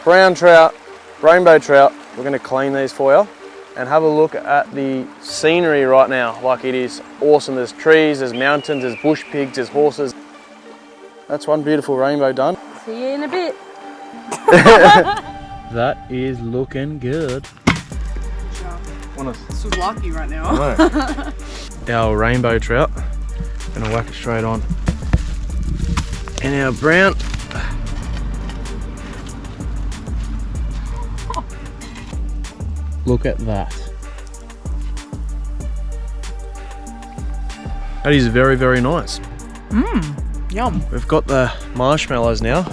brown trout, rainbow trout. We're going to clean these for you and have a look at the scenery right now. Like, it is awesome. There's trees, there's mountains, there's bush pigs, there's horses. That's one beautiful rainbow done. See you in a bit. That is looking good. This was lucky right now. Our rainbow trout. Gonna whack it straight on. And our brown. Look at that. That is very, very nice. Yum. We've got the marshmallows now.